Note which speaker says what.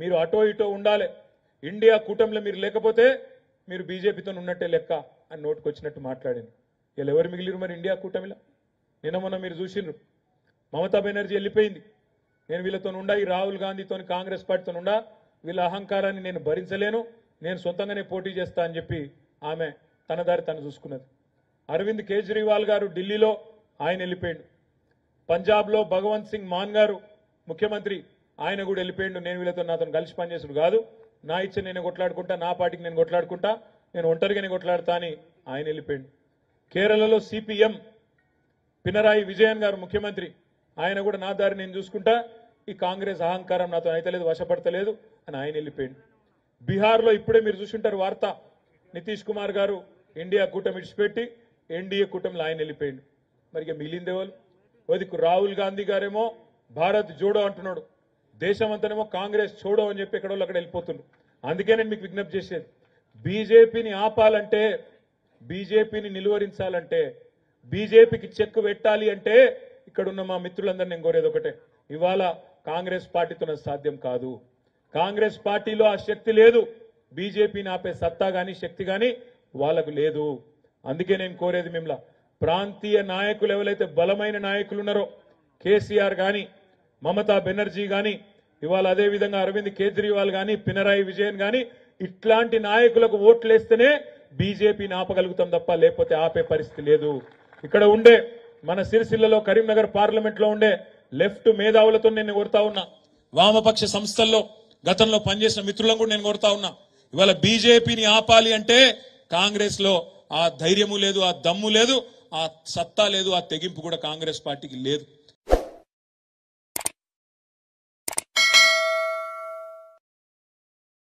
Speaker 1: మీరు అటో ఇటో ఉండాలి, ఇండియా కూటమిలో మీరు లేకపోతే మీరు బీజేపీతో ఉన్నట్టే లెక్క అని నోటుకొచ్చినట్టు మాట్లాడింది. ఇలా ఎవరు మిగిలిరు మరి ఇండియా కూటమిలో? నిన్న మొన్న మీరు చూసిండ్రు, మమతా బెనర్జీ వెళ్ళిపోయింది. నేను వీళ్ళతో ఉండా, ఈ రాహుల్ గాంధీతో కాంగ్రెస్ పార్టీతో ఉండా, వీళ్ళ అహంకారాన్ని నేను భరించలేను, నేను సొంతంగానే పోటీ చేస్తా అని చెప్పి ఆమె తన దారి తను చూసుకున్నది. అరవింద్ కేజ్రీవాల్ గారు ఢిల్లీలో ఆయన వెళ్ళిపోయాడు. పంజాబ్లో భగవంత్ సింగ్ మాన్ గారు ముఖ్యమంత్రి, ఆయన కూడా వెళ్ళిపోయాడు. నేను వీళ్ళతో నాతో కలిసి పనిచేసుడు కాదు, నా ఇచ్చ నేను కొట్లాడుకుంటా, నా పార్టీకి నేను కొట్లాడుకుంటా, నేను ఒంటరిగానే కొట్లాడుతా అని ఆయన వెళ్ళిపోయాడు. కేరళలో సిపిఎం పినరాయి విజయన్ గారు ముఖ్యమంత్రి, ఆయన కూడా నా దారి నేను చూసుకుంటా, ఈ కాంగ్రెస్ అహంకారం నాతో అయితలేదు, వశపడతలేదు అని ఆయన వెళ్ళిపోయాడు. బీహార్లో ఇప్పుడే మీరు చూసుంటారు వార్త, నితీష్ కుమార్ గారు ఇండియా కూటమి విడిచిపెట్టి ఎన్డీఏ కూటమిలో ఆయన వెళ్ళిపోయాడు. మరి ఇక మిగిలిందేవాళ్ళు? వదికు రాహుల్ గాంధీ గారేమో భారత్ జోడో అంటున్నాడు, దేశమంతనేమో కాంగ్రెస్ చూడో అని చెప్పి ఎక్కడో అక్కడ వెళ్ళిపోతుండ్రు. అందుకే నేను మీకు విజ్ఞప్తి చేసేది, బీజేపీని ఆపాలంటే, బీజేపీని నిలువరించాలంటే, బీజేపీకి చెక్ పెట్టాలి అంటే ఇక్కడున్న మా మిత్రులందరూ నేను కోరేది ఒకటే, ఇవాళ కాంగ్రెస్ పార్టీతో సాధ్యం కాదు. కాంగ్రెస్ పార్టీలో ఆ శక్తి లేదు, బీజేపీని ఆపే సత్తా గాని శక్తి గాని వాళ్ళకు లేదు. అందుకే నేను కోరేది మిమ్మల్ని, ప్రాంతీయ నాయకులు ఎవరైతే బలమైన నాయకులు ఉన్నారో, కేసీఆర్ గాని, మమతా బెనర్జీ గాని, ఇవాళ అదే విధంగా అరవింద్ కేజ్రీవాల్ గాని, పినరాయి విజయన్ గాని, ఇట్లాంటి నాయకులకు ఓట్లేస్తేనే బీజేపీని ఆపగలుగుతాం తప్ప లేకపోతే ఆపే పరిస్థితి లేదు. ఇక్కడ ఉండే మన సిరిసిల్లలో కరీంనగర్ పార్లమెంట్ లో ఉండే లెఫ్ట్ మేధావులతో నేను కోరుతా ఉన్నా, వామపక్ష సంస్థల్లో గతంలో పనిచేసిన మిత్రులను కూడా నేను కోరుతా ఉన్నా, ఇవాళ బీజేపీని ఆపాలి అంటే కాంగ్రెస్ లో ఆ ధైర్యము లేదు, ఆ దమ్ము లేదు, ఆ సత్తా లేదు, ఆ తెగింపు కూడా కాంగ్రెస్ పార్టీకి లేదు.